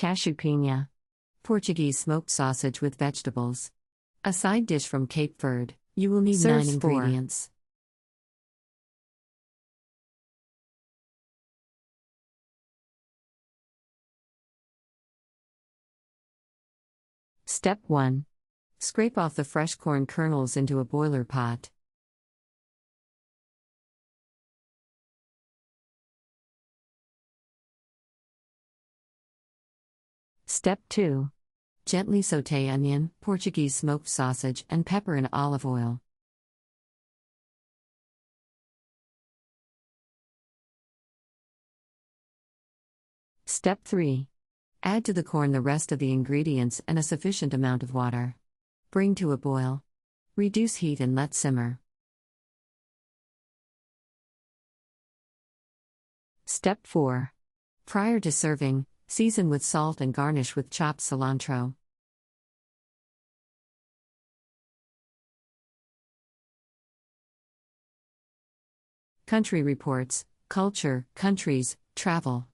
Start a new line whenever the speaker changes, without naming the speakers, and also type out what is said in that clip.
Cachupinha. Portuguese smoked sausage with vegetables. A side dish from Cape Verde. You will need
Serves
9 ingredients. Step 1. Scrape off the fresh corn kernels into a boiler pot. Step 2. Gently sauté onion, Portuguese smoked sausage, and pepper in olive oil. Step 3. Add to the corn the rest of the ingredients and a sufficient amount of water. Bring to a boil. Reduce heat and let simmer. Step 4. Prior to serving, season with salt and garnish with chopped cilantro. Country Reports, Culture, Countries, Travel.